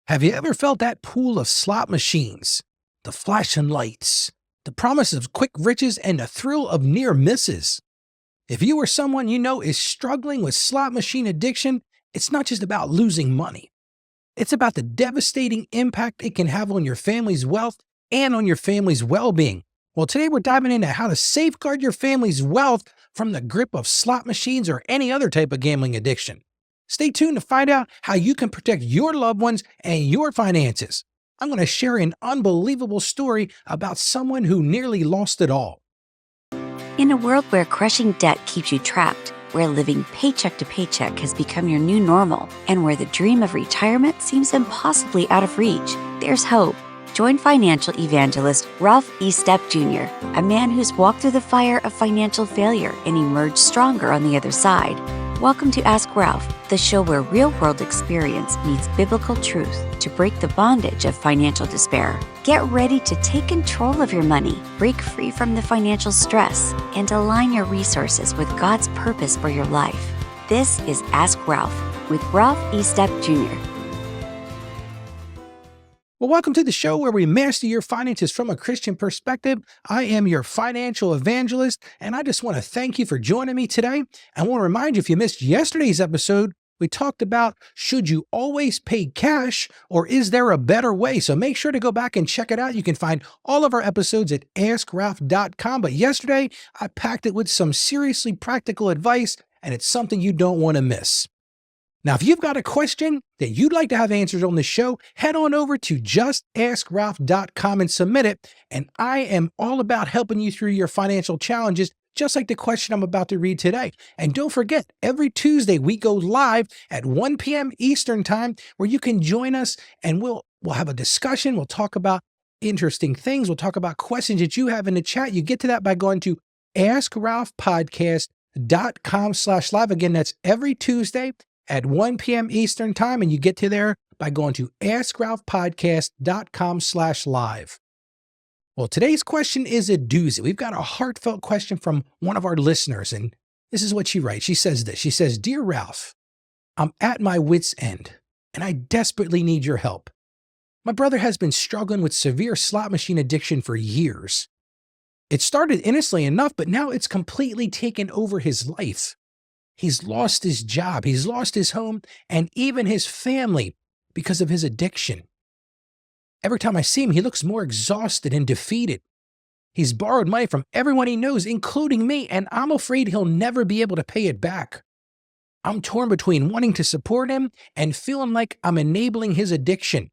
Have you ever felt that pool of slot machines, the flashing lights, the promise of quick riches, and the thrill of near misses? If you or someone you know is struggling with slot machine addiction, it's not just about losing money. It's about the devastating impact it can have on your family's wealth and on your family's well-being. Well, today we're diving into how to safeguard your family's wealth from the grip of slot machines or any other type of gambling addiction. Stay tuned to find out how you can protect your loved ones and your finances. I'm going to share an unbelievable story about someone who nearly lost it all. In a world where crushing debt keeps you trapped, where living paycheck to paycheck has become your new normal, and where the dream of retirement seems impossibly out of reach, there's hope. Join financial evangelist Ralph E. Stepp Jr., a man who's walked through the fire of financial failure and emerged stronger on the other side. Welcome to Ask Ralph, the show where real-world experience meets biblical truth to break the bondage of financial despair. Get ready to take control of your money, break free from the financial stress, and align your resources with God's purpose for your life. This is Ask Ralph with Ralph E. Stepp Jr. Well, welcome to the show where we master your finances from a Christian perspective. I am your financial evangelist, and I just want to thank you for joining me today. I want to remind you, if you missed yesterday's episode, we talked about, should you always pay cash or is there a better way? So make sure to go back and check it out. You can find all of our episodes at askralph.com. But yesterday, I packed it with some seriously practical advice, and it's something you don't want to miss. Now, if you've got a question that you'd like to have answered on the show, head on over to justaskralph.com and submit it. And I am all about helping you through your financial challenges, just like the question I'm about to read today. And don't forget, every Tuesday we go live at 1 p.m. Eastern Time, where you can join us and we'll have a discussion. We'll talk about interesting things. We'll talk about questions that you have in the chat. You get to that by going to askralphpodcast.com/live. Again, that's every Tuesday at 1 p.m. Eastern Time, and you get to there by going to askralphpodcast.com/live. Well, today's question is a doozy. We've got a heartfelt question from one of our listeners, and this is what she writes. She says this. She says, "Dear Ralph, I'm at my wit's end, and I desperately need your help. My brother has been struggling with severe slot machine addiction for years. It started innocently enough, but now it's completely taken over his life. He's lost his job, he's lost his home, and even his family because of his addiction. Every time I see him, he looks more exhausted and defeated. He's borrowed money from everyone he knows, including me, and I'm afraid he'll never be able to pay it back. I'm torn between wanting to support him and feeling like I'm enabling his addiction.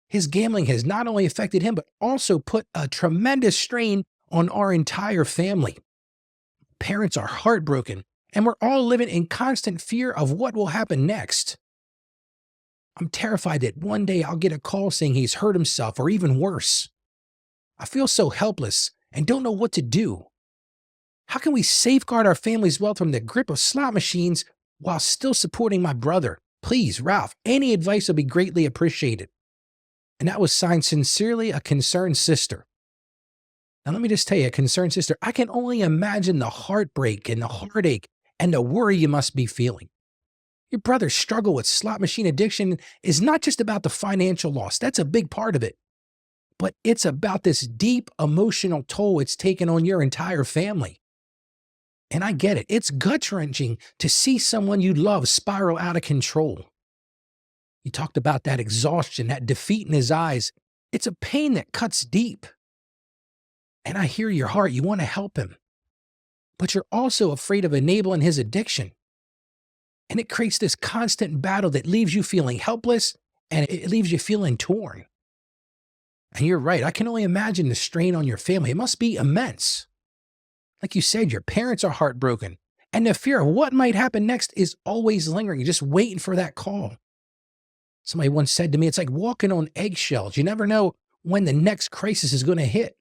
His gambling has not only affected him, but also put a tremendous strain on our entire family. Parents are heartbroken, and we're all living in constant fear of what will happen next. I'm terrified that one day I'll get a call saying he's hurt himself or even worse. I feel so helpless and don't know what to do. How can we safeguard our family's wealth from the grip of slot machines while still supporting my brother? Please, Ralph, any advice will be greatly appreciated." And that was signed, "Sincerely, a concerned sister." Now, let me just tell you, a concerned sister, I can only imagine the heartbreak and the heartache and the worry you must be feeling. Your brother's struggle with slot machine addiction is not just about the financial loss. That's a big part of it. But it's about this deep emotional toll it's taken on your entire family. And I get it. It's gut-wrenching to see someone you love spiral out of control. You talked about that exhaustion, that defeat in his eyes. It's a pain that cuts deep. And I hear your heart. You want to help him. But you're also afraid of enabling his addiction. And it creates this constant battle that leaves you feeling helpless and it leaves you feeling torn. And you're right. I can only imagine the strain on your family. It must be immense. Like you said, your parents are heartbroken, and the fear of what might happen next is always lingering, just waiting for that call. Somebody once said to me, it's like walking on eggshells. You never know when the next crisis is going to hit.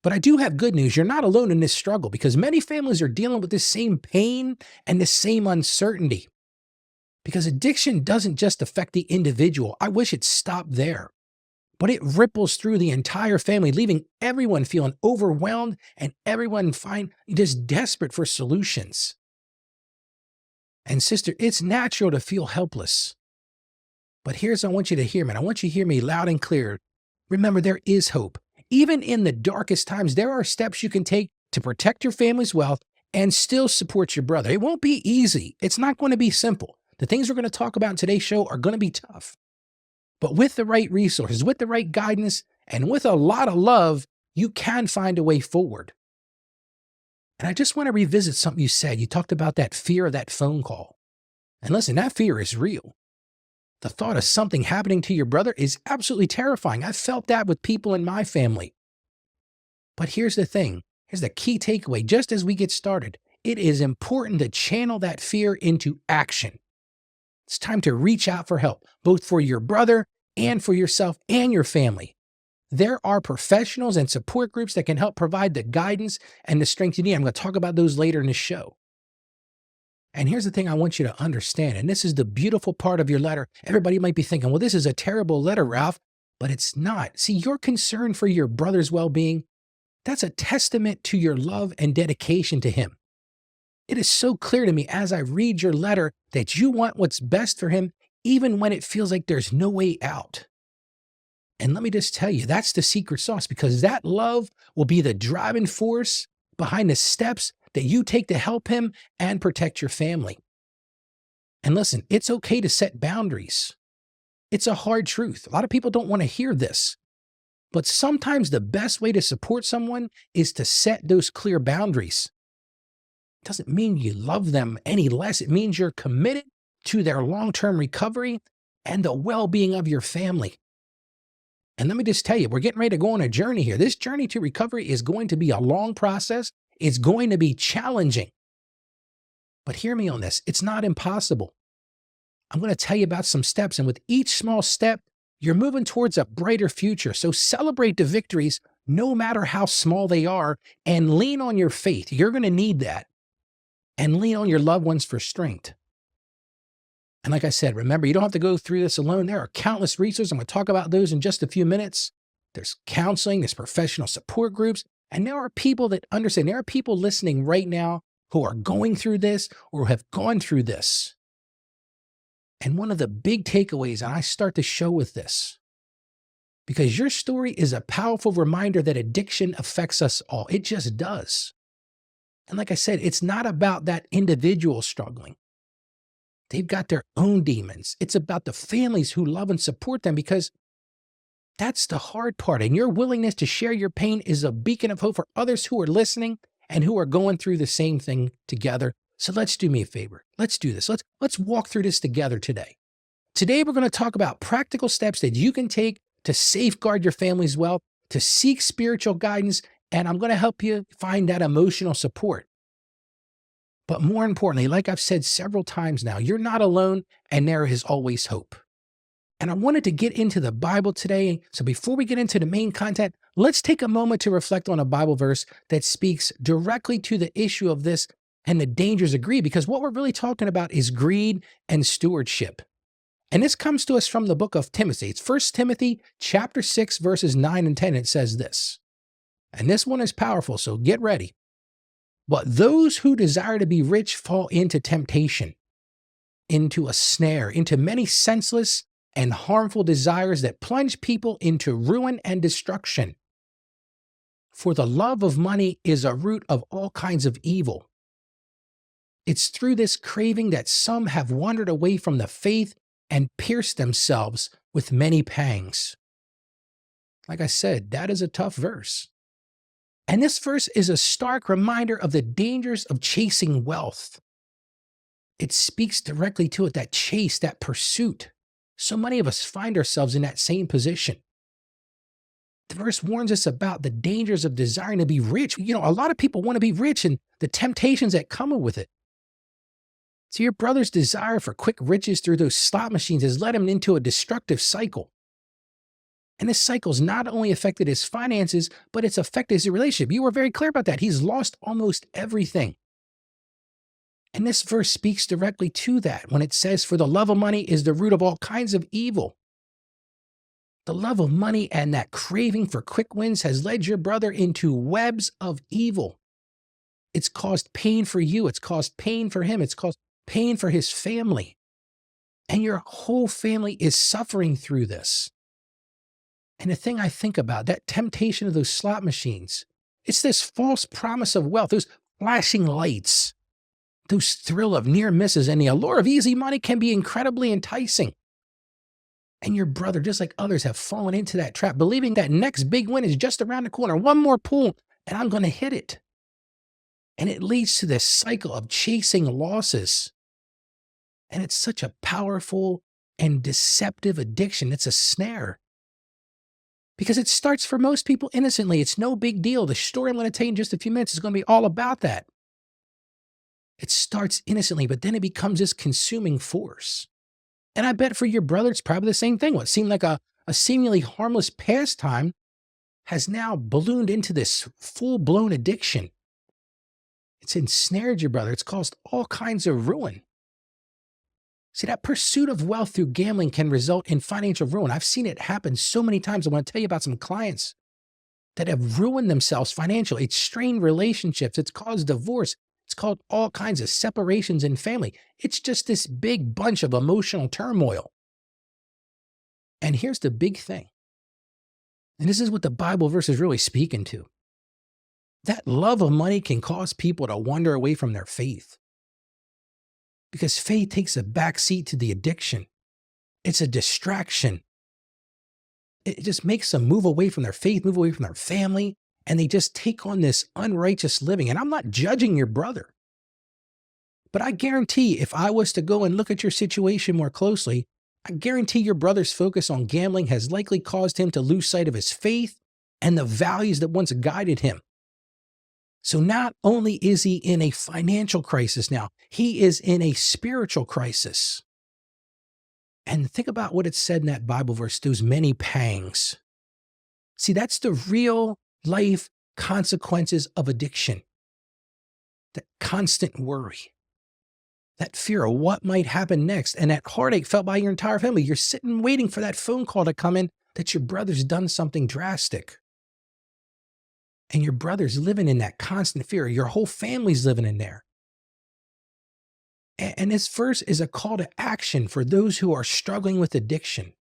But I do have good news. You're not alone in this struggle, because many families are dealing with this same pain and this same uncertainty. Because addiction doesn't just affect the individual. I wish it stopped there. But it ripples through the entire family, leaving everyone feeling overwhelmed and everyone just desperate for solutions. And sister, it's natural to feel helpless. But here's what I want you to hear, man. I want you to hear me loud and clear. Remember, there is hope. Even in the darkest times, there are steps you can take to protect your family's wealth and still support your brother. It won't be easy. It's not going to be simple. The things we're going to talk about in today's show are going to be tough. But with the right resources, with the right guidance, and with a lot of love, you can find a way forward. And I just want to revisit something you said. You talked about that fear of that phone call. And listen, that fear is real. The thought of something happening to your brother is absolutely terrifying. I've felt that with people in my family. But here's the thing. Here's the key takeaway. Just as we get started, it is important to channel that fear into action. It's time to reach out for help, both for your brother and for yourself and your family. There are professionals and support groups that can help provide the guidance and the strength you need. I'm going to talk about those later in the show. And here's the thing I want you to understand, and this is the beautiful part of your letter. Everybody might be thinking, well, this is a terrible letter, Ralph, but it's not. See, your concern for your brother's well-being, that's a testament to your love and dedication to him. It is so clear to me as I read your letter that you want what's best for him, even when it feels like there's no way out. And let me just tell you, that's the secret sauce, because that love will be the driving force behind the steps that you take to help him and protect your family. And listen, it's okay to set boundaries. It's a hard truth. A lot of people don't want to hear this. But sometimes the best way to support someone is to set those clear boundaries. It doesn't mean you love them any less. It means you're committed to their long-term recovery and the well-being of your family. And let me just tell you, we're getting ready to go on a journey here. This journey to recovery is going to be a long process. It's going to be challenging. But hear me on this. It's not impossible. I'm going to tell you about some steps. And with each small step, you're moving towards a brighter future. So celebrate the victories, no matter how small they are, and lean on your faith. You're going to need that. And lean on your loved ones for strength. And like I said, remember, you don't have to go through this alone. There are countless resources. I'm going to talk about those in just a few minutes. There's counseling, there's professional support groups, and there are people that understand. There are people listening right now who are going through this or have gone through this. And one of the big takeaways, and I start the show with this, because your story is a powerful reminder that addiction affects us all. It just does. And like I said, it's not about that individual struggling. They've got their own demons. It's about the families who love and support them, because that's the hard part. And your willingness to share your pain is a beacon of hope for others who are listening and who are going through the same thing together. So let's do me a favor. Let's do this. Let's walk through this together today. Today, we're going to talk about practical steps that you can take to safeguard your family's wealth, to seek spiritual guidance, and I'm going to help you find that emotional support. But more importantly, like I've said several times now, you're not alone and there is always hope. And I wanted to get into the Bible today. So before we get into the main content, let's take a moment to reflect on a Bible verse that speaks directly to the issue of this and the dangers of greed, because what we're really talking about is greed and stewardship. And this comes to us from the book of Timothy. It's 1 Timothy chapter 6, verses 9 and 10. It says this, and this one is powerful, so get ready. But those who desire to be rich fall into temptation, into a snare, into many senseless and harmful desires that plunge people into ruin and destruction. For the love of money is a root of all kinds of evil. It's through this craving that some have wandered away from the faith and pierced themselves with many pangs. Like I said, that is a tough verse. And this verse is a stark reminder of the dangers of chasing wealth. It speaks directly to it, that chase, that pursuit. So many of us find ourselves in that same position. The verse warns us about the dangers of desiring to be rich. You know, a lot of people want to be rich and the temptations that come with it. So your brother's desire for quick riches through those slot machines has led him into a destructive cycle. And this cycle's not only affected his finances, but it's affected his relationship. You were very clear about that. He's lost almost everything. And this verse speaks directly to that when it says, for the love of money is the root of all kinds of evil. The love of money and that craving for quick wins has led your brother into webs of evil. It's caused pain for you. It's caused pain for him. It's caused pain for his family. And your whole family is suffering through this. And the thing I think about, that temptation of those slot machines, it's this false promise of wealth, those flashing lights, those thrill of near misses, and the allure of easy money can be incredibly enticing. And your brother, just like others, have fallen into that trap, believing that next big win is just around the corner. One more pull, and I'm going to hit it. And it leads to this cycle of chasing losses. And it's such a powerful and deceptive addiction. It's a snare. Because it starts for most people innocently. It's no big deal. The story I'm going to tell you in just a few minutes is going to be all about that. It starts innocently, but then it becomes this consuming force. And I bet for your brother, it's probably the same thing. What seemed like a seemingly harmless pastime has now ballooned into this full-blown addiction. It's ensnared your brother. It's caused all kinds of ruin. See, that pursuit of wealth through gambling can result in financial ruin. I've seen it happen so many times. I want to tell you about some clients that have ruined themselves financially. It's strained relationships. It's caused divorce. It's caused all kinds of separations in family. It's just this big bunch of emotional turmoil. And here's the big thing. And this is what the Bible verse is really speaking to. That love of money can cause people to wander away from their faith. Because faith takes a backseat to the addiction. It's a distraction. It just makes them move away from their faith, move away from their family, and they just take on this unrighteous living. And I'm not judging your brother. But I guarantee if I was to go and look at your situation more closely, I guarantee your brother's focus on gambling has likely caused him to lose sight of his faith and the values that once guided him. So not only is he in a financial crisis now, he is in a spiritual crisis. And think about what it said in that Bible verse, those many pangs. See, that's the real life consequences of addiction. That constant worry, that fear of what might happen next, and that heartache felt by your entire family. You're sitting waiting for that phone call to come in that your brother's done something drastic. And your brother's living in that constant fear. Your whole family's living in there. And this verse is a call to action for those who are struggling with addiction.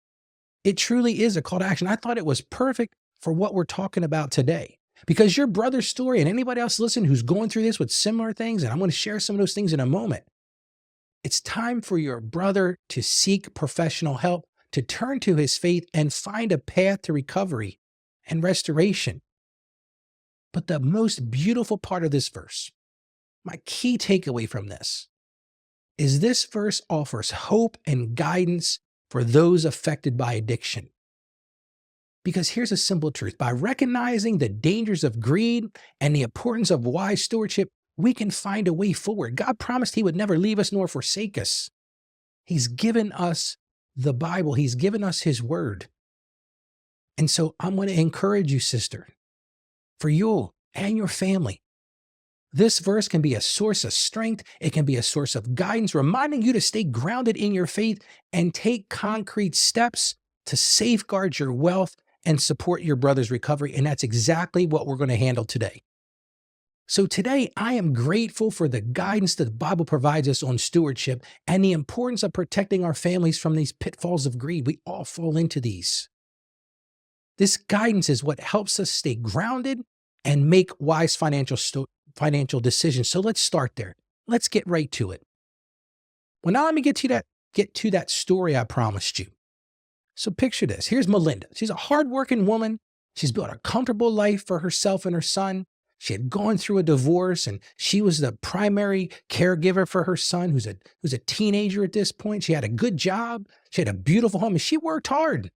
It truly is a call to action. I thought it was perfect for what we're talking about today. Because your brother's story and anybody else listening who's going through this with similar things, and I'm going to share some of those things in a moment. It's time for your brother to seek professional help, to turn to his faith and find a path to recovery and restoration. But the most beautiful part of this verse, my key takeaway from this verse offers hope and guidance for those affected by addiction. Because here's a simple truth. By recognizing the dangers of greed and the importance of wise stewardship, we can find a way forward. God promised he would never leave us nor forsake us. He's given us the Bible. He's given us his word. And so I'm going to encourage you, sister, for you and your family. This verse can be a source of strength. It can be a source of guidance, reminding you to stay grounded in your faith and take concrete steps to safeguard your wealth and support your brother's recovery. And that's exactly what we're going to handle today. So today, I am grateful for the guidance that the Bible provides us on stewardship and the importance of protecting our families from these pitfalls of greed. We all fall into these. This guidance is what helps us stay grounded and make wise financial decisions. So let's start there. Let's get right to it. Well, now let me get to that story I promised you. So picture this. Here's Melinda. She's a hardworking woman. She's built a comfortable life for herself and her son. She had gone through a divorce, and she was the primary caregiver for her son, who's a teenager at this point. She had a good job. She had a beautiful home, and she worked hard.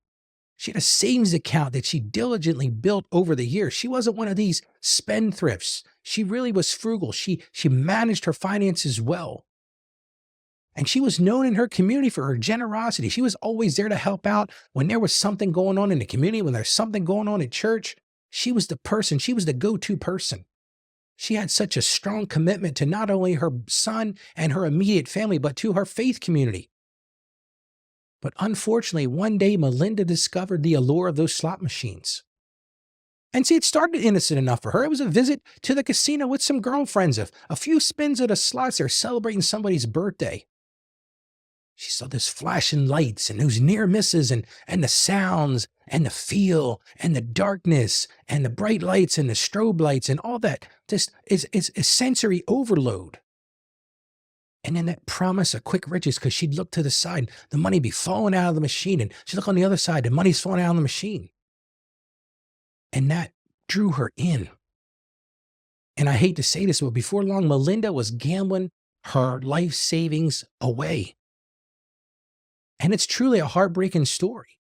She had a savings account that she diligently built over the years. She wasn't one of these spendthrifts. She really was frugal. She managed her finances well. And she was known in her community for her generosity. She was always there to help out when there was something going on in the community, when there's something going on at church. She was the person. She was the go-to person. She had such a strong commitment to not only her son and her immediate family, but to her faith community. But unfortunately, one day, Melinda discovered the allure of those slot machines. And see, it started innocent enough for her. It was a visit to the casino with some girlfriends, a few spins of the slots. They're celebrating somebody's birthday. She saw those flashing lights and those near misses and the sounds and the feel and the darkness and the bright lights and the strobe lights and all that. Just is a sensory overload. And then that promise of quick riches, because she'd look to the side, the money be falling out of the machine, and she'd look on the other side, the money's falling out of the machine. And that drew her in. And I hate to say this, but before long, Melinda was gambling her life savings away. And it's truly a heartbreaking story.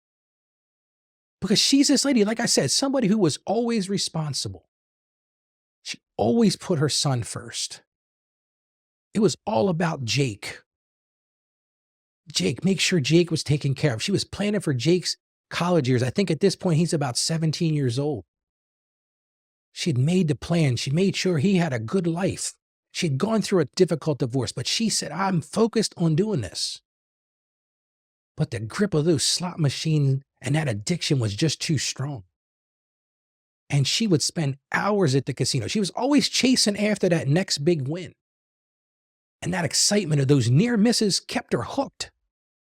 Because she's this lady, like I said, somebody who was always responsible. She always put her son first. It was all about Jake. Jake, make sure Jake was taken care of. She was planning for Jake's college years. I think at this point, he's about 17 years old. She had made the plan. She made sure he had a good life. She had gone through a difficult divorce, but she said, I'm focused on doing this. But the grip of those slot machines and that addiction was just too strong. And she would spend hours at the casino. She was always chasing after that next big win. And that excitement of those near misses kept her hooked.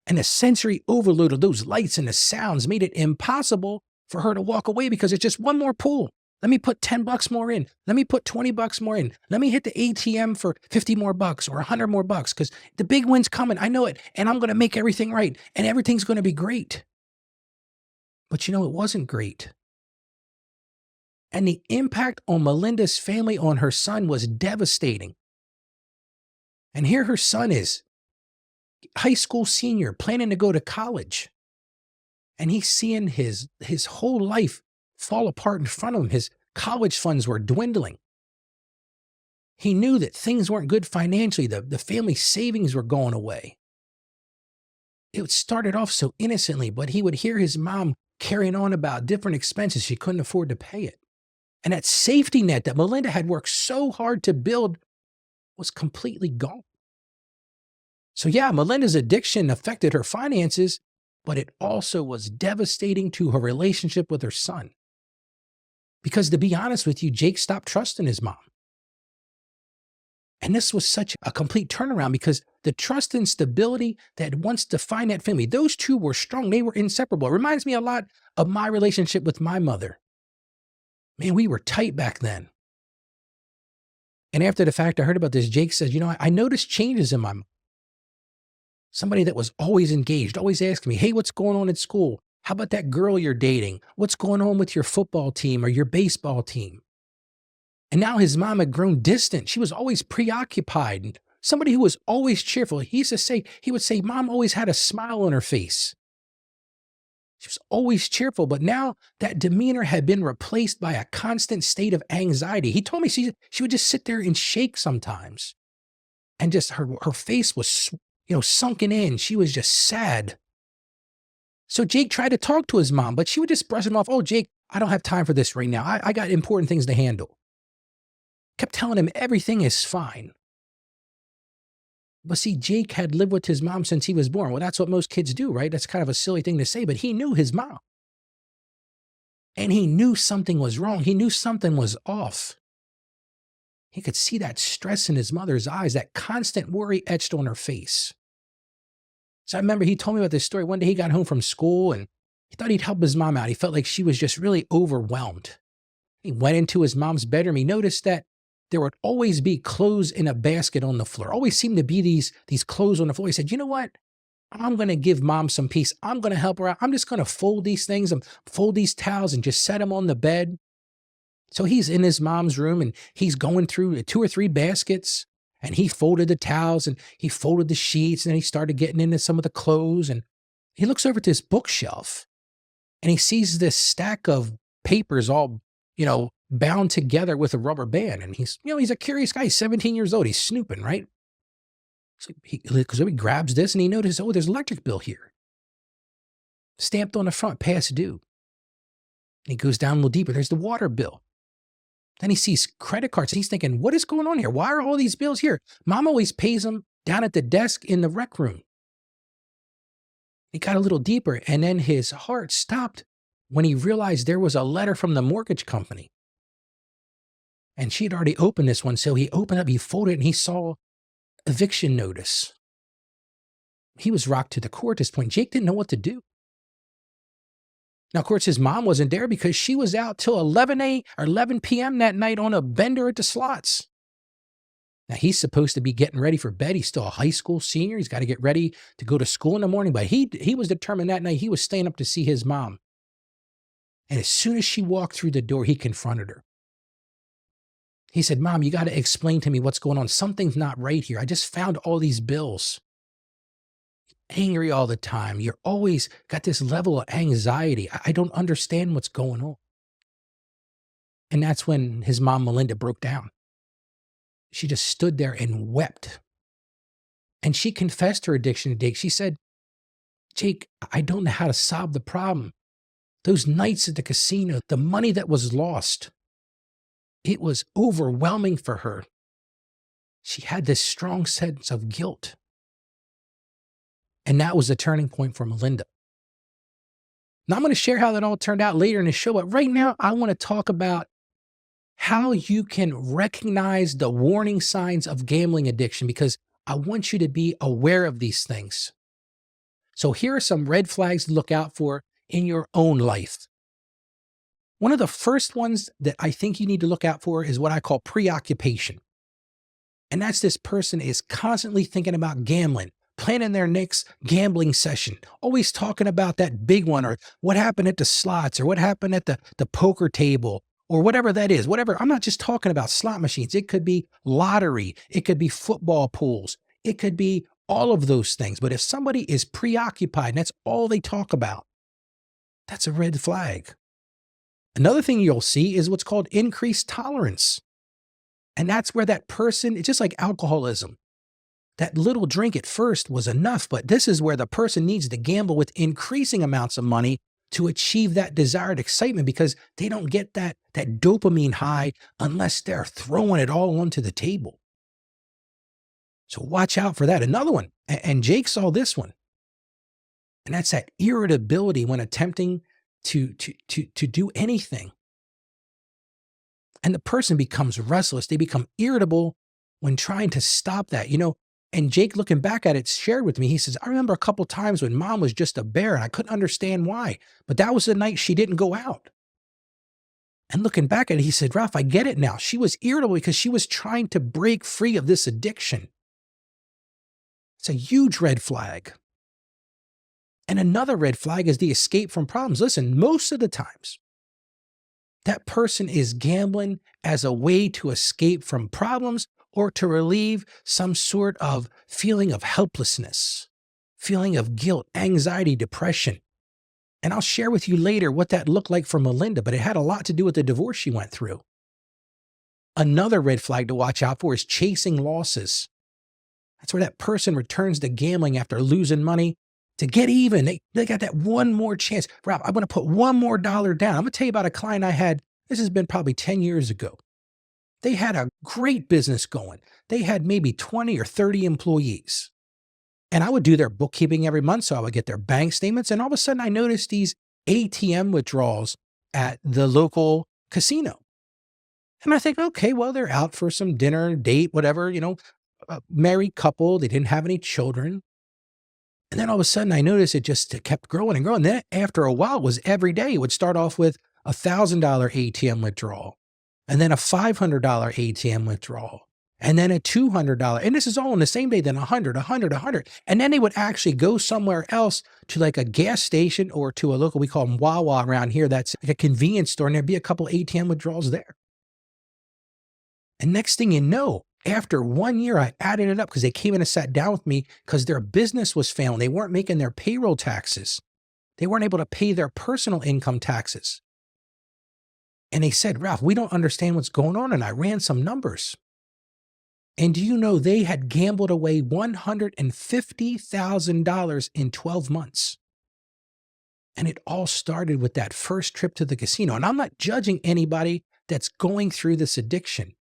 And the sensory overload of those lights and the sounds made it impossible for her to walk away because it's just one more pull. Let me put 10 bucks more in. Let me put 20 bucks more in. Let me hit the ATM for 50 more bucks or 100 more bucks because the big win's coming. I know it. And I'm going to make everything right. And everything's going to be great. But you know, it wasn't great. And the impact on Melinda's family, on her son, was devastating. And here her son is, high school senior, planning to go to college. And he's seeing his whole life fall apart in front of him. His college funds were dwindling. He knew that things weren't good financially. The family savings were going away. It started off so innocently, but he would hear his mom carrying on about different expenses. She couldn't afford to pay it. And that safety net that Melinda had worked so hard to build was completely gone. So yeah, Melinda's addiction affected her finances, but it also was devastating to her relationship with her son. Because to be honest with you, Jake stopped trusting his mom. And this was such a complete turnaround because the trust and stability that once defined that family, those two were strong. They were inseparable. It reminds me a lot of my relationship with my mother. Man, we were tight back then. And after the fact, I heard about this. Jake says, I noticed changes in my mom. Somebody that was always engaged, always asking me, hey, what's going on at school? How about that girl you're dating? What's going on with your football team or your baseball team? And now his mom had grown distant. She was always preoccupied and somebody who was always cheerful. He would say, Mom always had a smile on her face. She was always cheerful, but now that demeanor had been replaced by a constant state of anxiety. He told me she would just sit there and shake sometimes. And just her face was, sunken in. She was just sad. So Jake tried to talk to his mom, but she would just brush him off. Oh, Jake, I don't have time for this right now. I got important things to handle. Kept telling him everything is fine. But see, Jake had lived with his mom since he was born. Well, that's what most kids do, right? That's kind of a silly thing to say, but he knew his mom. And he knew something was wrong. He knew something was off. He could see that stress in his mother's eyes, that constant worry etched on her face. So I remember he told me about this story. One day he got home from school and he thought he'd help his mom out. He felt like she was just really overwhelmed. He went into his mom's bedroom. He noticed that there would always be clothes in a basket on the floor. Always seemed to be these clothes on the floor. He said, you know what? I'm going to give mom some peace. I'm going to help her out. I'm just going to fold these things and fold these towels and just set them on the bed. So he's in his mom's room and he's going through 2 or 3 baskets and he folded the towels and he folded the sheets and then he started getting into some of the clothes and he looks over at this bookshelf and he sees this stack of papers all, bound together with a rubber band. And he's a curious guy. He's 17 years old. He's snooping, right? So he grabs this and he notices, oh, there's an electric bill here. Stamped on the front, past due. And he goes down a little deeper. There's the water bill. Then he sees credit cards and he's thinking, what is going on here? Why are all these bills here? Mom always pays them down at the desk in the rec room. He got a little deeper and then his heart stopped when he realized there was a letter from the mortgage company. And she had already opened this one. So he opened up, he folded it and he saw eviction notice. he was rocked to the core at this point. Jake didn't know what to do. Now, of course, his mom wasn't there because she was out till 11 p.m. that night on a bender at the slots. Now, he's supposed to be getting ready for bed. He's still a high school senior. He's got to get ready to go to school in the morning. But he was determined that night he was staying up to see his mom. And as soon as she walked through the door, he confronted her. He said, "Mom, you got to explain to me what's going on. Something's not right here. I just found all these bills. Angry all the time. You're always got this level of anxiety. I don't understand what's going on." And that's when his mom, Melinda, broke down. She just stood there and wept. And she confessed her addiction to Jake. She said, "Jake, I don't know how to solve the problem. Those nights at the casino, the money that was lost, it was overwhelming for her. She had this strong sense of guilt." And that was the turning point for Melinda. Now, I'm going to share how that all turned out later in the show, but right now, I want to talk about how you can recognize the warning signs of gambling addiction, because I want you to be aware of these things. So here are some red flags to look out for in your own life. One of the first ones that I think you need to look out for is what I call preoccupation. And that's this person is constantly thinking about gambling, planning their next gambling session, always talking about that big one, or what happened at the slots, or what happened at the poker table, or whatever that is. Whatever. I'm not just talking about slot machines. It could be lottery. It could be football pools. It could be all of those things. But if somebody is preoccupied and that's all they talk about, that's a red flag. Another thing you'll see is what's called increased tolerance. And that's where that person, it's just like alcoholism. That little drink at first was enough, but this is where the person needs to gamble with increasing amounts of money to achieve that desired excitement, because they don't get that dopamine high unless they're throwing it all onto the table. So watch out for that. Another one, and Jake saw this one, and that's that irritability when attempting to do anything. And the person becomes restless. They become irritable when trying to stop that. And Jake, looking back at it, shared with me, he says, "I remember a couple times when mom was just a bear and I couldn't understand why, but that was the night she didn't go out." And looking back at it, he said, "Ralph, I get it now. She was irritable because she was trying to break free of this addiction." It's a huge red flag. And another red flag is the escape from problems. Listen, most of the times, that person is gambling as a way to escape from problems or to relieve some sort of feeling of helplessness, feeling of guilt, anxiety, depression. And I'll share with you later what that looked like for Melinda, but it had a lot to do with the divorce she went through. Another red flag to watch out for is chasing losses. That's where that person returns to gambling after losing money to get even. They got that one more chance. Ralph, I'm going to put one more dollar down. I'm going to tell you about a client I had. This has been probably 10 years ago. They had a great business going. They had maybe 20 or 30 employees. And I would do their bookkeeping every month, so I would get their bank statements. And all of a sudden, I noticed these ATM withdrawals at the local casino. And I think, okay, well, they're out for some dinner, date, whatever, a married couple. They didn't have any children. And then all of a sudden, I noticed it just kept growing and growing. Then after a while, it was every day. It would start off with a $1,000 ATM withdrawal, and then a $500 ATM withdrawal, and then a $200. And this is all on the same day, then 100, 100, 100. And then they would actually go somewhere else to like a gas station or to a local, we call them Wawa around here. That's like a convenience store. And there'd be a couple ATM withdrawals there. And next thing you know, after 1 year, I added it up because they came in and sat down with me because their business was failing. They weren't making their payroll taxes. They weren't able to pay their personal income taxes. And they said, "Ralph, we don't understand what's going on." And I ran some numbers. And do you know they had gambled away $150,000 in 12 months? And it all started with that first trip to the casino. And I'm not judging anybody that's going through this addiction,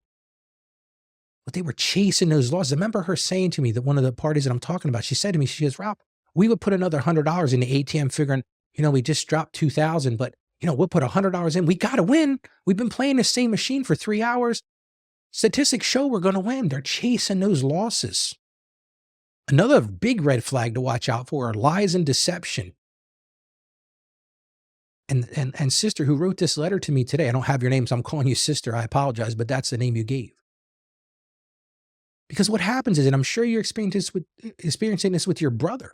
but they were chasing those losses. I remember her saying to me that one of the parties that I'm talking about, she said to me, she goes, "Ralph, we would put another $100 in the ATM figuring, we just dropped 2,000, but we'll put $100 in. We got to win. We've been playing the same machine for 3 hours. Statistics show we're going to win." They're chasing those losses. Another big red flag to watch out for are lies and deception. And sister who wrote this letter to me today, I don't have your name, so I'm calling you sister. I apologize, but that's the name you gave. Because what happens is, and I'm sure you're experiencing this with your brother,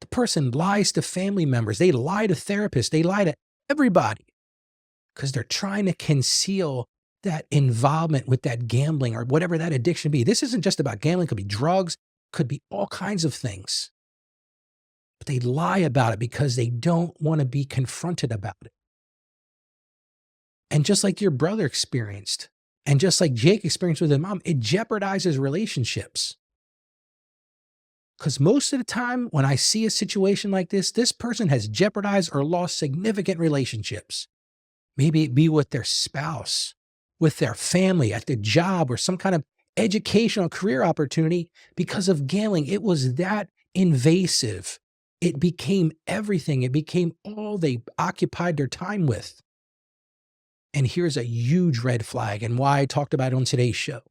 the person lies to family members, they lie to therapists, they lie to everybody because they're trying to conceal that involvement with that gambling or whatever that addiction be. This isn't just about gambling, it could be drugs, could be all kinds of things. But they lie about it because they don't want to be confronted about it. And just like your brother experienced, and just like Jake experienced with his mom, it jeopardizes relationships. Because most of the time, when I see a situation like this person has jeopardized or lost significant relationships. Maybe it be with their spouse, with their family, at their job, or some kind of educational career opportunity because of gambling. It was that invasive. It became everything. It became all they occupied their time with. And here's a huge red flag, and why I talked about it on today's show.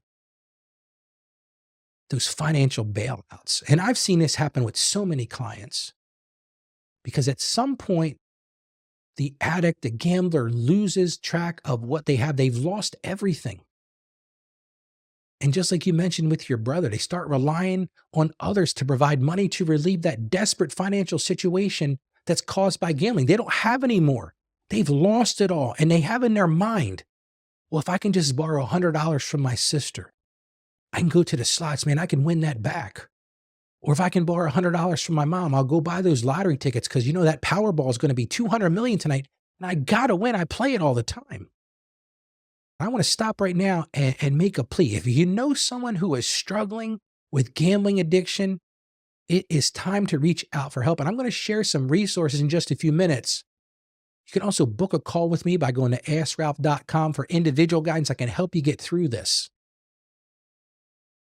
Those financial bailouts. And I've seen this happen with so many clients because at some point, the addict, the gambler loses track of what they have. They've lost everything. And just like you mentioned with your brother, they start relying on others to provide money to relieve that desperate financial situation that's caused by gambling. They don't have any more. They've lost it all. And they have in their mind, well, if I can just borrow $100 from my sister, I can go to the slots, man, I can win that back. Or if I can borrow $100 from my mom, I'll go buy those lottery tickets because that Powerball is going to be 200 million tonight. And I got to win. I play it all the time. I want to stop right now and make a plea. If you know someone who is struggling with gambling addiction, it is time to reach out for help. And I'm going to share some resources in just a few minutes. You can also book a call with me by going to AskRalph.com for individual guidance. I can help you get through this.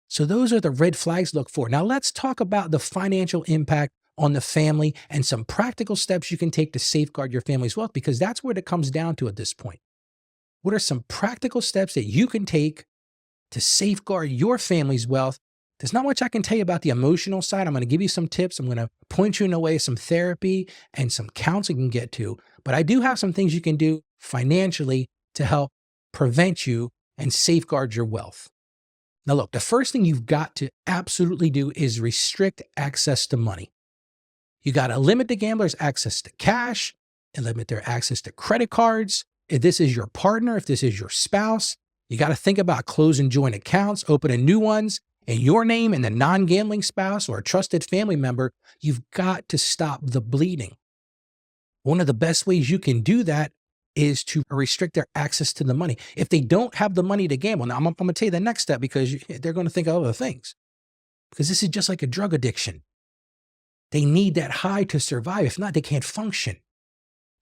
So those are the red flags to look for. Now let's talk about the financial impact on the family and some practical steps you can take to safeguard your family's wealth, because that's what it comes down to at this point. What are some practical steps that you can take to safeguard your family's wealth? There's not much I can tell you about the emotional side. I'm going to give you some tips. I'm going to point you in a way, some therapy and some counseling you can get to. But I do have some things you can do financially to help prevent you and safeguard your wealth. Now, look, the first thing you've got to absolutely do is restrict access to money. You got to limit the gambler's access to cash and limit their access to credit cards. If this is your partner, if this is your spouse, you got to think about closing joint accounts, opening new ones in your name and the non-gambling spouse or a trusted family member. You've got to stop the bleeding. One of the best ways you can do that is to restrict their access to the money. If they don't have the money to gamble, now I'm going to tell you the next step because they're going to think of other things. Because this is just like a drug addiction. They need that high to survive. If not, they can't function.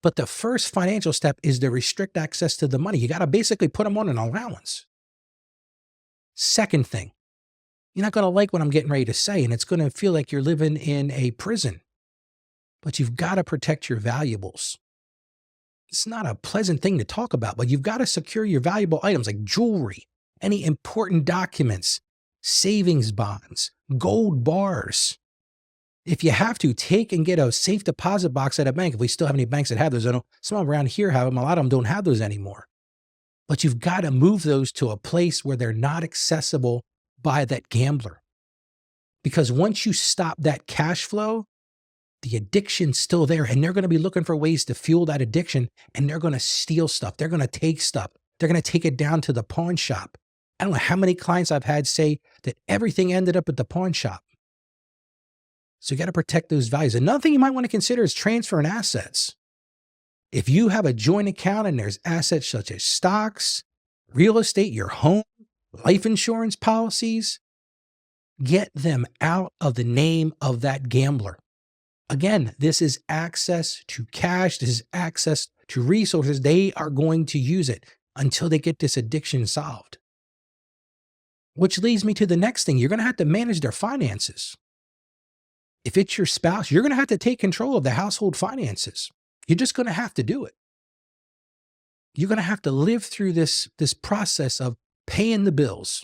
But the first financial step is to restrict access to the money. You got to basically put them on an allowance. Second thing, you're not going to like what I'm getting ready to say, and it's going to feel like you're living in a prison. But you've got to protect your valuables. It's not a pleasant thing to talk about, but you've got to secure your valuable items like jewelry, any important documents, savings bonds, gold bars. If you have to, take and get a safe deposit box at a bank. If we still have any banks that have those, I know some around here have them. A lot of them don't have those anymore. But you've got to move those to a place where they're not accessible by that gambler. Because once you stop that cash flow, the addiction's still there, and they're going to be looking for ways to fuel that addiction, and they're going to steal stuff. They're going to take stuff. They're going to take it down to the pawn shop. I don't know how many clients I've had say that everything ended up at the pawn shop. So you got to protect those values. Another thing you might want to consider is transferring assets. If you have a joint account and there's assets such as stocks, real estate, your home, life insurance policies, get them out of the name of that gambler. Again, this is access to cash. This is access to resources. They are going to use it until they get this addiction solved. Which leads me to the next thing. You're going to have to manage their finances. If it's your spouse, you're going to have to take control of the household finances. You're just going to have to do it. You're going to have to live through this process of paying the bills,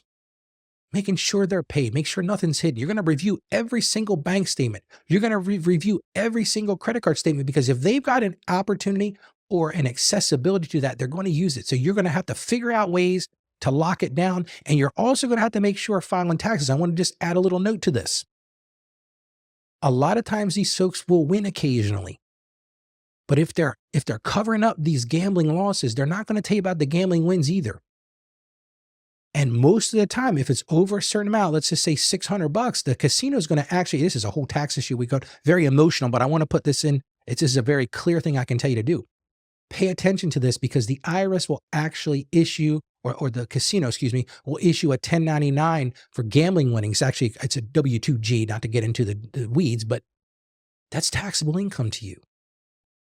making sure they're paid, make sure nothing's hidden. You're going to review every single bank statement. You're going to review every single credit card statement, because if they've got an opportunity or an accessibility to that, they're going to use it. So you're going to have to figure out ways to lock it down. And you're also going to have to make sure filing taxes. I want to just add a little note to this. A lot of times these folks will win occasionally. But if they're covering up these gambling losses, they're not going to tell you about the gambling wins either. And most of the time, if it's over a certain amount, let's just say $600, the casino is going to actually, this is a whole tax issue. We got very emotional, but I want to put this in. This is a very clear thing I can tell you to do. Pay attention to this, because the IRS will actually issue, or the casino, will issue a 1099 for gambling winnings. Actually, it's a W-2G, not to get into the weeds, but that's taxable income to you.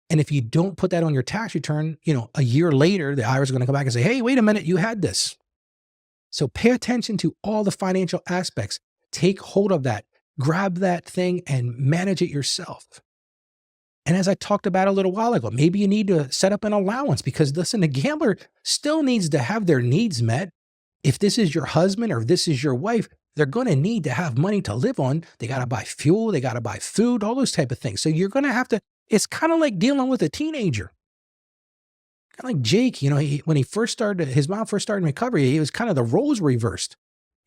And if you don't put that on your tax return, a year later, the IRS is going to come back and say, hey, wait a minute, you had this. So pay attention to all the financial aspects. Take hold of that, grab that thing and manage it yourself. And as I talked about a little while ago, maybe you need to set up an allowance, because listen, the gambler still needs to have their needs met. If this is your husband or if this is your wife, they're going to need to have money to live on. They got to buy fuel. They got to buy food, all those type of things. So you're going to have to, it's kind of like dealing with a teenager. Kind of like Jake, when he first started, his mom first started in recovery, it was kind of the roles reversed.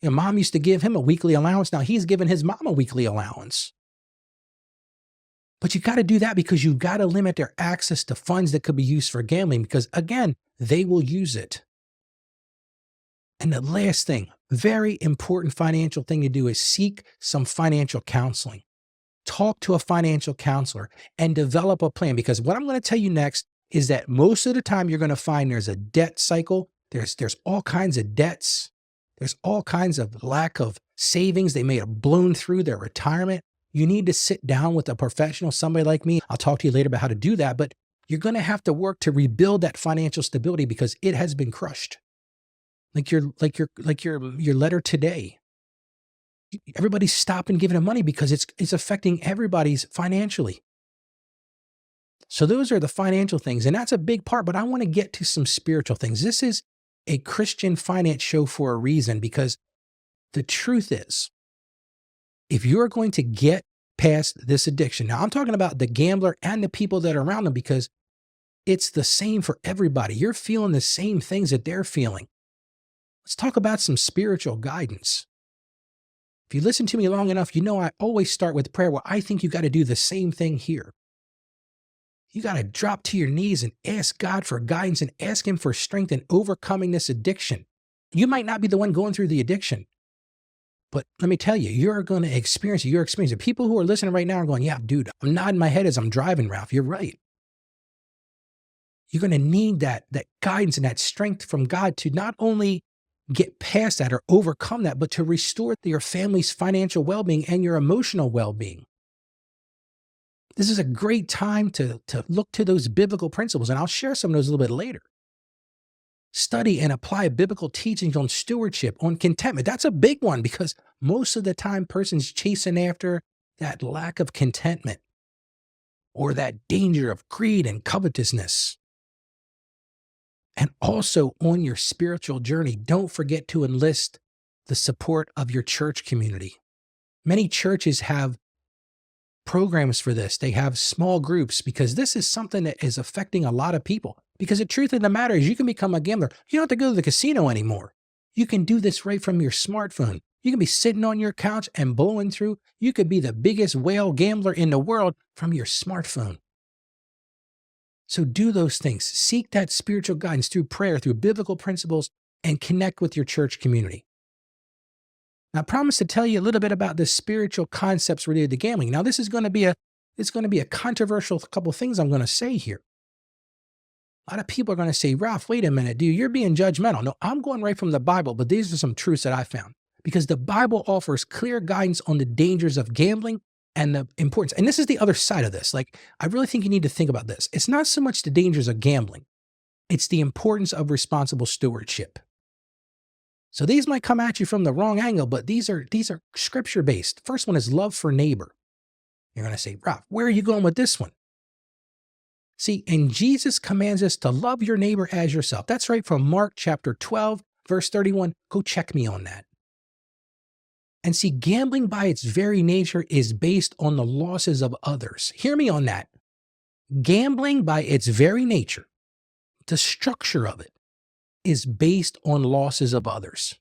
Mom used to give him a weekly allowance. Now he's giving his mom a weekly allowance. But you got to do that because you've got to limit their access to funds that could be used for gambling, because again, they will use it. And the last thing, very important financial thing to do, is seek some financial counseling. Talk to a financial counselor and develop a plan, because what I'm going to tell you next is that most of the time you're going to find there's a debt cycle. There's all kinds of debts. There's all kinds of lack of savings. They may have blown through their retirement. You need to sit down with a professional, somebody like me. I'll talk to you later about how to do that, but you're going to have to work to rebuild that financial stability, because it has been crushed. Like your letter today. Everybody's stopping giving them money because it's affecting everybody's financially. So those are the financial things, and that's a big part, but I want to get to some spiritual things. This is a Christian finance show for a reason, because the truth is, if you're going to get past this addiction, now I'm talking about the gambler and the people that are around them, because it's the same for everybody. You're feeling the same things that they're feeling. Let's talk about some spiritual guidance. If you listen to me long enough, I always start with prayer. Well, I think you got to do the same thing here. You got to drop to your knees and ask God for guidance and ask him for strength in overcoming this addiction. You might not be the one going through the addiction, but let me tell you, you're going to experience it. You're experiencing it. People who are listening right now are going, yeah, dude, I'm nodding my head as I'm driving, Ralph. You're right. You're going to need that guidance and that strength from God to not only get past that or overcome that, but to restore your family's financial well-being and your emotional well-being. This is a great time to look to those biblical principles, and I'll share some of those a little bit later. Study and apply biblical teachings on stewardship, on contentment. That's a big one, because most of the time persons chasing after that lack of contentment or that danger of greed and covetousness. And also on your spiritual journey, don't forget to enlist the support of your church community. Many churches have programs for this. They have small groups, because this is something that is affecting a lot of people. Because the truth of the matter is, you can become a gambler. You don't have to go to the casino anymore. You can do this right from your smartphone. You can be sitting on your couch and blowing through. You could be the biggest whale gambler in the world from your smartphone. So do those things. Seek that spiritual guidance through prayer, through biblical principles, and connect with your church community. Now, I promise to tell you a little bit about the spiritual concepts related to gambling. Now, this is going to be a controversial couple of things I'm going to say here. A lot of people are going to say, Ralph, wait a minute, dude, you're being judgmental. No, I'm going right from the Bible, but these are some truths that I found, because the Bible offers clear guidance on the dangers of gambling and the importance. And this is the other side of this. Like, I really think you need to think about this. It's not so much the dangers of gambling. It's the importance of responsible stewardship. So these might come at you from the wrong angle, but these are scripture-based. First one is love for neighbor. You're going to say, Ralph, where are you going with this one? See, and Jesus commands us to love your neighbor as yourself. That's right from Mark chapter 12, verse 31. Go check me on that. And see, gambling by its very nature is based on the losses of others. Hear me on that. Gambling by its very nature, the structure of it, is based on losses of others.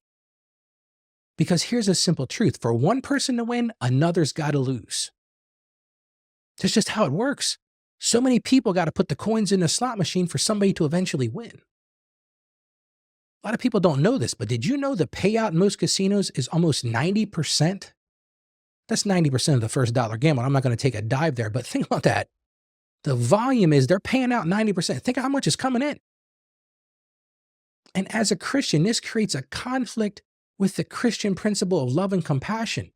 Because here's a simple truth. For one person to win, another's got to lose. That's just how it works. So many people got to put the coins in the slot machine for somebody to eventually win. A lot of people don't know this, but did you know the payout in most casinos is almost 90%? That's 90% of the first dollar gamble. I'm not going to take a dive there, but think about that. The volume is they're paying out 90%. Think of how much is coming in. And as a Christian, this creates a conflict with the Christian principle of love and compassion.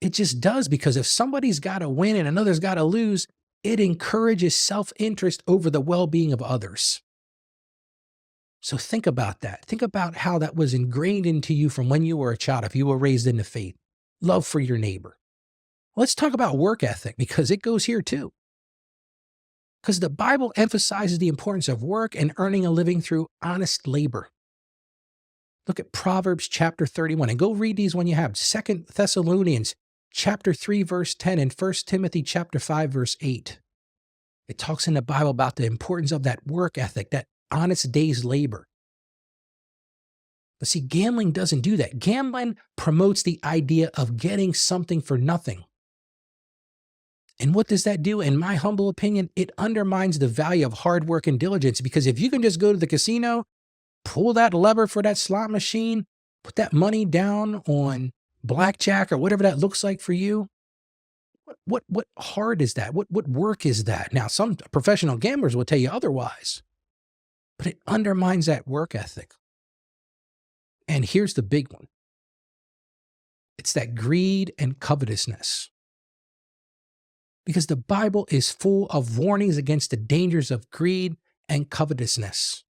It just does, because if somebody's got to win and another's got to lose, it encourages self-interest over the well-being of others. So think about that. Think about how that was ingrained into you from when you were a child, if you were raised in the faith. Love for your neighbor. Let's talk about work ethic, because it goes here too. Because the Bible emphasizes the importance of work and earning a living through honest labor. Look at Proverbs chapter 31, and go read these when you have 2 Thessalonians chapter 3, verse 10, and 1 Timothy chapter 5, verse 8. It talks in the Bible about the importance of that work ethic, that honest day's labor. But see, gambling doesn't do that. Gambling promotes the idea of getting something for nothing. And what does that do? In my humble opinion, it undermines the value of hard work and diligence, because if you can just go to the casino, pull that lever for that slot machine, put that money down on blackjack or whatever that looks like for you, what hard is that? What work is that? Now, some professional gamblers will tell you otherwise, but it undermines that work ethic. And here's the big one. It's that greed and covetousness. Because the Bible is full of warnings against the dangers of greed and covetousness.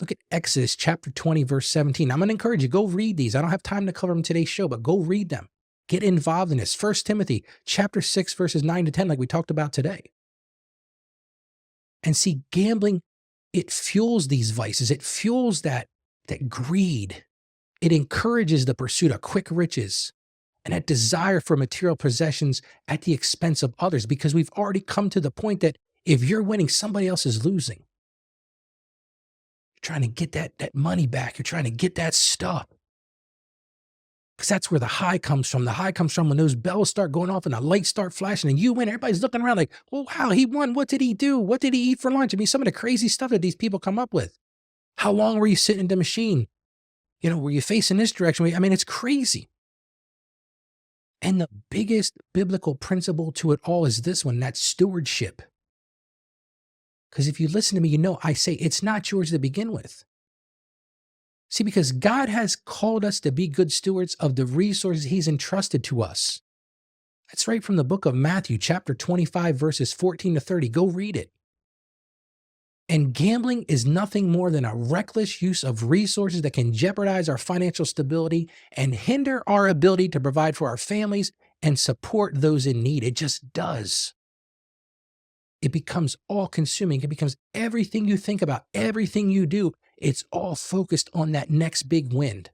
Look at Exodus chapter 20, verse 17. I'm going to encourage you, go read these. I don't have time to cover them in today's show, but go read them. Get involved in this. 1 Timothy chapter 6, verses 9 to 10, like we talked about today. And see, gambling, it fuels these vices. It fuels that greed. It encourages the pursuit of quick riches and that desire for material possessions at the expense of others, because we've already come to the point that if you're winning, somebody else is losing. You're trying to get that money back. You're trying to get that stuff. Because that's where the high comes from. The high comes from when those bells start going off and the lights start flashing and you win. Everybody's looking around like, oh, wow, he won. What did he do? What did he eat for lunch? I mean, some of the crazy stuff that these people come up with. How long were you sitting in the machine? Were you facing this direction? I mean, it's crazy. And the biggest biblical principle to it all is this one, that's stewardship. Because if you listen to me, I say it's not yours to begin with. See, because God has called us to be good stewards of the resources he's entrusted to us. That's right from the book of Matthew, chapter 25, verses 14 to 30. Go read it. And gambling is nothing more than a reckless use of resources that can jeopardize our financial stability and hinder our ability to provide for our families and support those in need. It just does. It becomes all-consuming. It becomes everything you think about, everything you do. It's all focused on that next big win.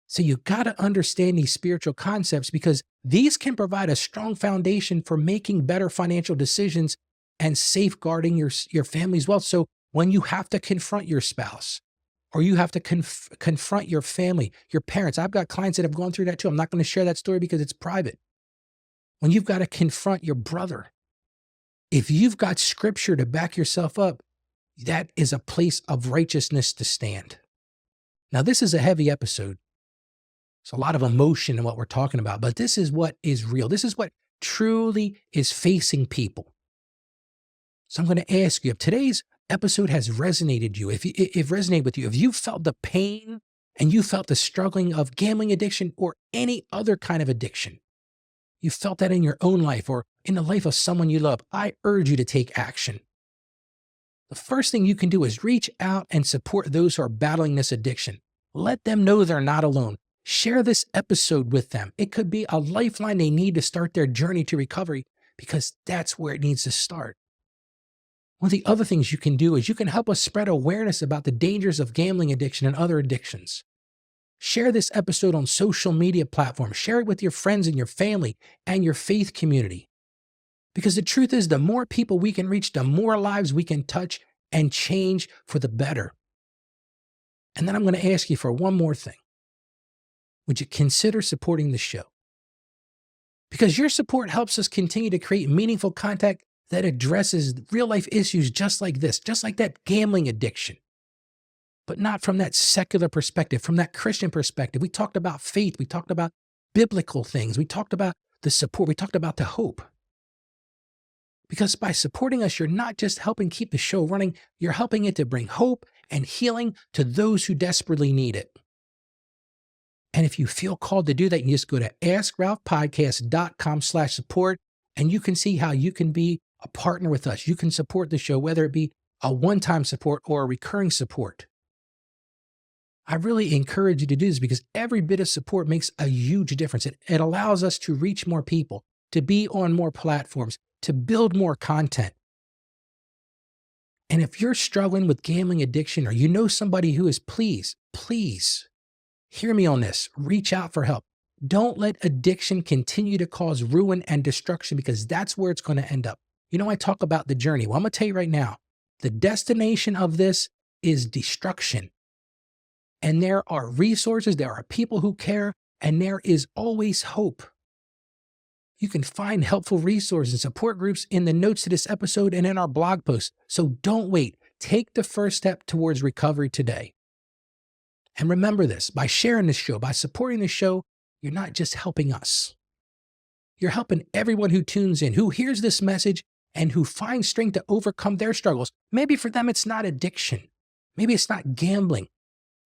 So you got to understand these spiritual concepts, because these can provide a strong foundation for making better financial decisions and safeguarding your family's wealth. So when you have to confront your spouse, or you have to confront your family, your parents, I've got clients that have gone through that too. I'm not going to share that story because it's private. When you've got to confront your brother, if you've got scripture to back yourself up, that is a place of righteousness to stand. Now, this is a heavy episode. It's a lot of emotion in what we're talking about, but this is what is real. This is what truly is facing people. So I'm going to ask you, if today's episode has resonated with you, if you felt the pain and you felt the struggling of gambling addiction or any other kind of addiction, you felt that in your own life or in the life of someone you love, I urge you to take action. The first thing you can do is reach out and support those who are battling this addiction. Let them know they're not alone. Share this episode with them. It could be a lifeline they need to start their journey to recovery, because that's where it needs to start. One of the other things you can do is you can help us spread awareness about the dangers of gambling addiction and other addictions. Share this episode on social media platforms. Share it with your friends and your family and your faith community. Because the truth is, the more people we can reach, the more lives we can touch and change for the better. And then I'm going to ask you for one more thing. Would you consider supporting the show? Because your support helps us continue to create meaningful content that addresses real life issues just like this, just like that gambling addiction. But not from that secular perspective, from that Christian perspective. We talked about faith. We talked about biblical things. We talked about the support. We talked about the hope. Because by supporting us, you're not just helping keep the show running, you're helping it to bring hope and healing to those who desperately need it. And if you feel called to do that, you just go to askralphpodcast.com/support, and you can see how you can be a partner with us. You can support the show, whether it be a one-time support or a recurring support. I really encourage you to do this because every bit of support makes a huge difference. It allows us to reach more people, to be on more platforms, to build more content. And if you're struggling with gambling addiction or you know somebody who is, please hear me on this. Reach out for help. Don't let addiction continue to cause ruin and destruction because that's where it's going to end up. You know, I talk about the journey. Well, I'm going to tell you right now, the destination of this is destruction. And there are resources, there are people who care, and there is always hope. You can find helpful resources and support groups in the notes to this episode and in our blog post. So don't wait. Take the first step towards recovery today. And remember this, by sharing this show, by supporting the show, you're not just helping us. You're helping everyone who tunes in, who hears this message, and who finds strength to overcome their struggles. Maybe for them, it's not addiction. Maybe it's not gambling.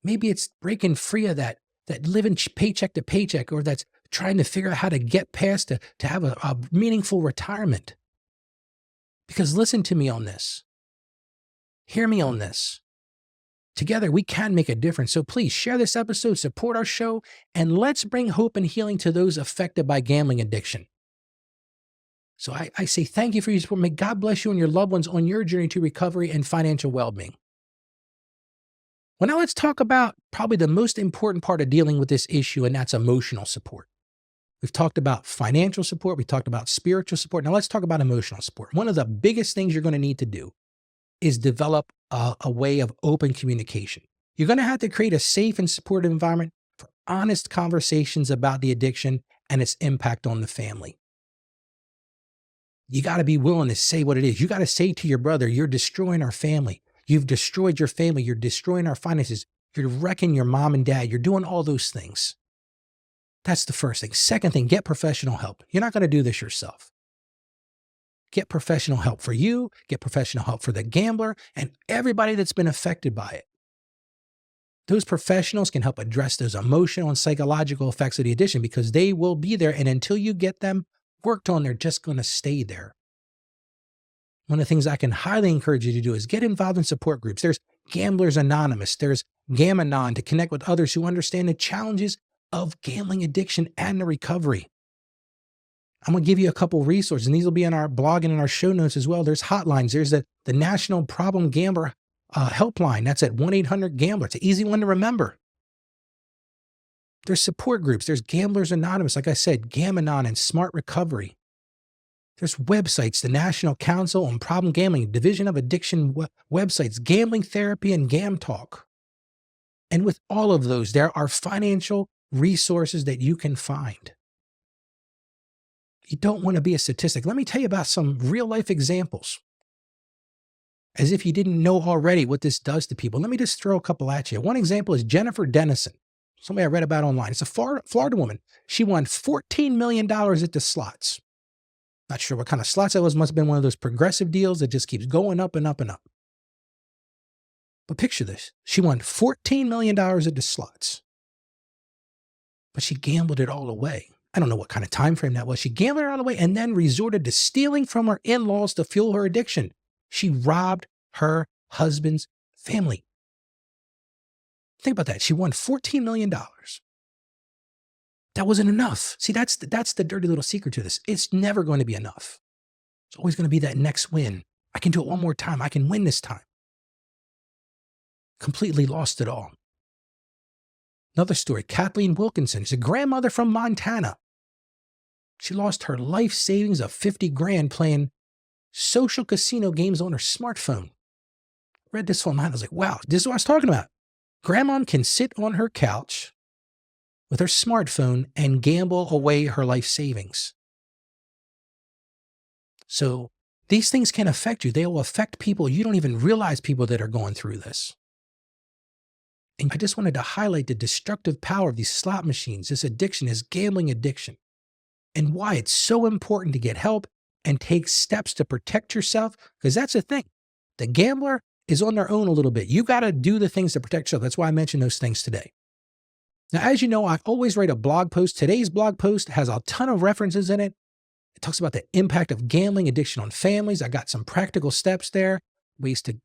Maybe it's breaking free of that living paycheck to paycheck, or that's trying to figure out how to get past to have a meaningful retirement. Because listen to me on this. Hear me on this. Together, we can make a difference. So please share this episode, support our show, and let's bring hope and healing to those affected by gambling addiction. So I say thank you for your support. May God bless you and your loved ones on your journey to recovery and financial well-being. Well, now let's talk about probably the most important part of dealing with this issue, and that's emotional support. We've talked about financial support. We talked about spiritual support. Now let's talk about emotional support. One of the biggest things you're going to need to do is develop a way of open communication. You're going to have to create a safe and supportive environment for honest conversations about the addiction and its impact on the family. You got to be willing to say what it is. You got to say to your brother, you're destroying our family. You've destroyed your family. You're destroying our finances. You're wrecking your mom and dad. You're doing all those things. That's the first thing. Second thing, get professional help. You're not going to do this yourself. Get professional help for you, get professional help for the gambler, and everybody that's been affected by it. Those professionals can help address those emotional and psychological effects of the addiction because they will be there, and until you get them worked on, they're just going to stay there. One of the things I can highly encourage you to do is get involved in support groups. There's Gamblers Anonymous, there's Gam-Anon to connect with others who understand the challenges of gambling addiction and the recovery. I'm going to give you a couple resources, and these will be in our blog and in our show notes as well. There's hotlines. There's the National Problem Gambler helpline. That's at 1-800-GAMBLER. It's an easy one to remember. There's support groups. There's Gamblers Anonymous, like I said, Gam-Anon and Smart Recovery. There's websites, the National Council on Problem Gambling, Division of Addiction websites, Gambling Therapy, and Gam Talk. And with all of those, there are financial resources that you can find. You don't want to be a statistic. Let me tell you about some real life examples. As if you didn't know already what this does to people. Let me just throw a couple at you. One example is Jennifer Dennison, somebody I read about online. It's a Florida woman. She won $14 million at the slots. Not sure what kind of slots that was. Must have been one of those progressive deals that just keeps going up and up and up. But picture this. She won $14 million at the slots. But she gambled it all away. I don't know what kind of time frame that was. She gambled it all away and then resorted to stealing from her in-laws to fuel her addiction. She robbed her husband's family. Think about that. She won $14 million. That wasn't enough. See, that's the dirty little secret to this. It's never going to be enough. It's always going to be that next win. I can do it one more time. I can win this time. Completely lost it all. Another story, Kathleen Wilkinson. She's a grandmother from Montana. She lost her life savings of 50 grand playing social casino games on her smartphone. Read this online. I was like, wow, this is what I was talking about. Grandma can sit on her couch with her smartphone and gamble away her life savings. So these things can affect you. They will affect people. You don't even realize people that are going through this. And I just wanted to highlight the destructive power of these slot machines, this addiction, this gambling addiction, and why it's so important to get help and take steps to protect yourself. Because that's the thing. The gambler is on their own a little bit. You got to do the things to protect yourself. That's why I mentioned those things today. Now, as you know, I always write a blog post. Today's blog post has a ton of references in it. It talks about the impact of gambling addiction on families. I got some practical steps there, ways to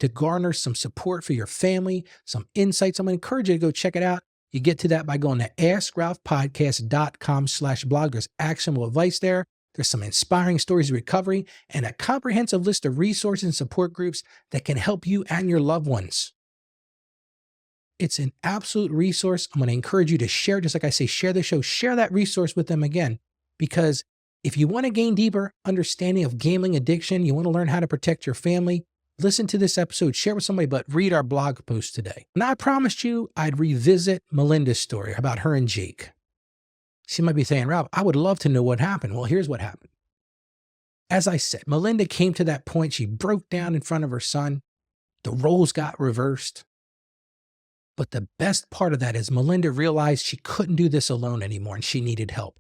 garner some support for your family, some insights. I'm going to encourage you to go check it out. You get to that by going to askralphpodcast.com/blog. There's actionable advice there. There's some inspiring stories of recovery and a comprehensive list of resources and support groups that can help you and your loved ones. It's an absolute resource. I'm going to encourage you to share, just like I say, share the show, share that resource with them again, because if you want to gain deeper understanding of gambling addiction, you want to learn how to protect your family, listen to this episode, share with somebody, but read our blog post today. Now, I promised you I'd revisit Melinda's story about her and Jake. She might be saying, Ralph, I would love to know what happened. Well, here's what happened. As I said, Melinda came to that point. She broke down in front of her son. The roles got reversed. But the best part of that is Melinda realized she couldn't do this alone anymore and she needed help.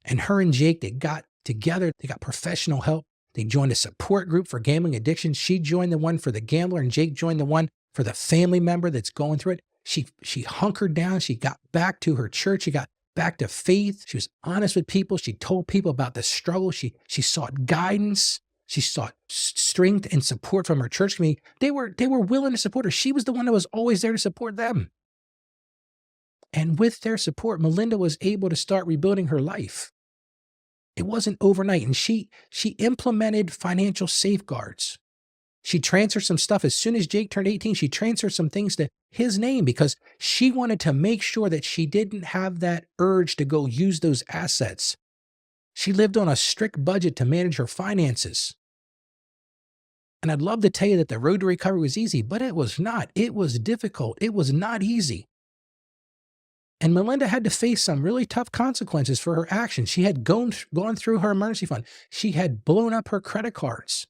And her and Jake, they got together. They got professional help. They joined a support group for gambling addiction. She joined the one for the gambler and Jake joined the one for the family member that's going through it. She hunkered down. She got back to her church. She got back to faith. She was honest with people. She told people about the struggle. She sought guidance. She sought strength and support from her church community. They were willing to support her. She was the one that was always there to support them. And with their support, Melinda was able to start rebuilding her life. It wasn't overnight. And she implemented financial safeguards. She transferred some stuff. As soon as Jake turned 18, she transferred some things to his name because she wanted to make sure that she didn't have that urge to go use those assets. She lived on a strict budget to manage her finances. And I'd love to tell you that the road to recovery was easy, but it was not. It was difficult. It was not easy. And Melinda had to face some really tough consequences for her actions. She had gone through her emergency fund. She had blown up her credit cards.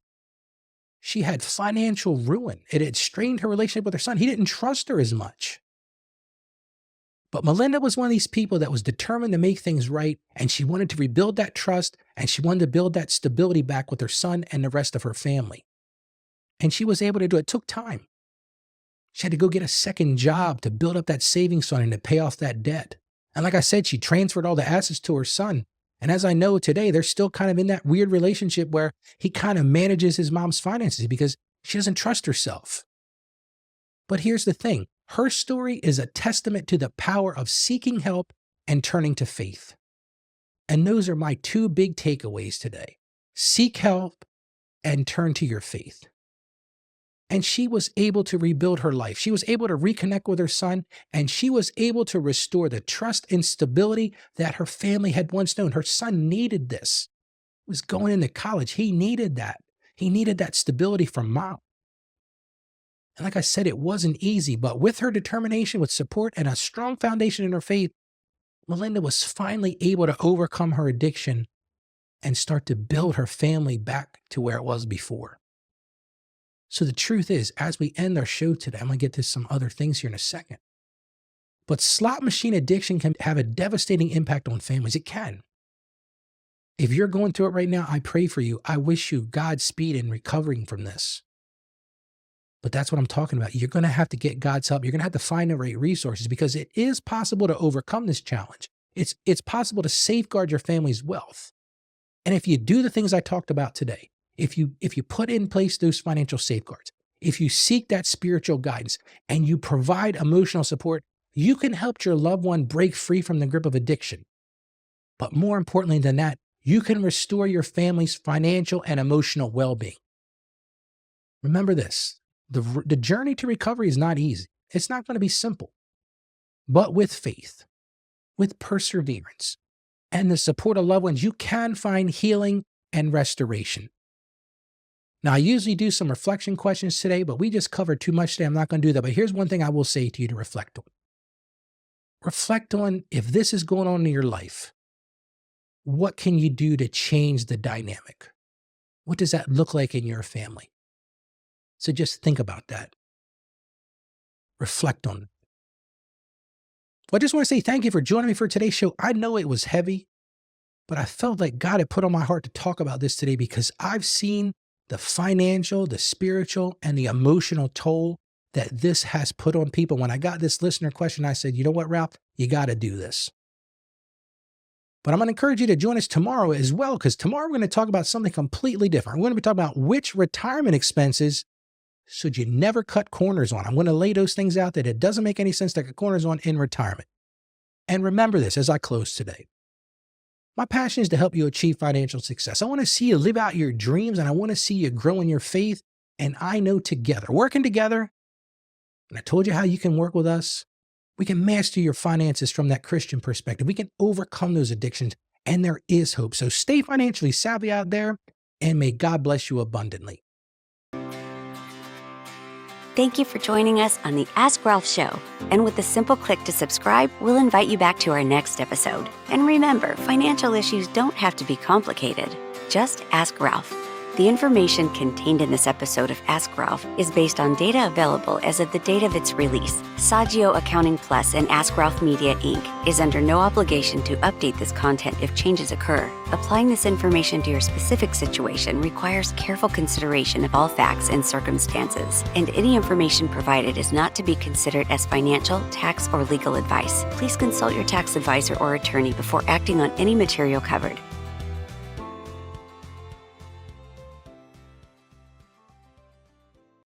She had financial ruin. It had strained her relationship with her son. He didn't trust her as much. But Melinda was one of these people that was determined to make things right, and she wanted to rebuild that trust, and she wanted to build that stability back with her son and the rest of her family. And she was able to do it. It took time. She had to go get a second job to build up that savings fund and to pay off that debt. And like I said, she transferred all the assets to her son. And as I know today, they're still kind of in that weird relationship where he kind of manages his mom's finances because she doesn't trust herself. But here's the thing. Her story is a testament to the power of seeking help and turning to faith. And those are my two big takeaways today. Seek help and turn to your faith. And she was able to rebuild her life. She was able to reconnect with her son, and she was able to restore the trust and stability that her family had once known. Her son needed this. He was going into college. He needed that. He needed that stability from mom. And like I said, it wasn't easy, but with her determination, with support, and a strong foundation in her faith, Melinda was finally able to overcome her addiction and start to build her family back to where it was before. So the truth is, as we end our show today, I'm going to get to some other things here in a second. But slot machine addiction can have a devastating impact on families. It can. If you're going through it right now, I pray for you. I wish you Godspeed in recovering from this. But that's what I'm talking about. You're going to have to get God's help. You're going to have to find the right resources because it is possible to overcome this challenge. It's possible to safeguard your family's wealth. And if you do the things I talked about today, if you put in place those financial safeguards, if you seek that spiritual guidance and you provide emotional support, you can help your loved one break free from the grip of addiction. But more importantly than that, you can restore your family's financial and emotional well-being. Remember this, the journey to recovery is not easy. It's not going to be simple. But with faith, with perseverance, and the support of loved ones, you can find healing and restoration. Now, I usually do some reflection questions today, but we just covered too much today. I'm not going to do that. But here's one thing I will say to you to reflect on. Reflect on if this is going on in your life, what can you do to change the dynamic? What does that look like in your family? So just think about that. Reflect on it. Well, I just want to say thank you for joining me for today's show. I know it was heavy, but I felt like God had put on my heart to talk about this today because I've seen the financial, the spiritual, and the emotional toll that this has put on people. When I got this listener question, I said, you know what, Ralph? You got to do this. But I'm going to encourage you to join us tomorrow as well, because tomorrow we're going to talk about something completely different. We're going to be talking about which retirement expenses should you never cut corners on. I'm going to lay those things out that it doesn't make any sense to cut corners on in retirement. And remember this as I close today. My passion is to help you achieve financial success. I want to see you live out your dreams, and I want to see you grow in your faith. And I know together, working together, and I told you how you can work with us, we can master your finances from that Christian perspective. We can overcome those addictions, and there is hope. So stay financially savvy out there, and may God bless you abundantly. Thank you for joining us on the Ask Ralph Show. And with a simple click to subscribe, we'll invite you back to our next episode. And remember, financial issues don't have to be complicated. Just ask Ralph. The information contained in this episode of Ask Ralph is based on data available as of the date of its release. Saggio Accounting Plus and Ask Ralph Media, Inc. is under no obligation to update this content if changes occur. Applying this information to your specific situation requires careful consideration of all facts and circumstances, and any information provided is not to be considered as financial, tax, or legal advice. Please consult your tax advisor or attorney before acting on any material covered.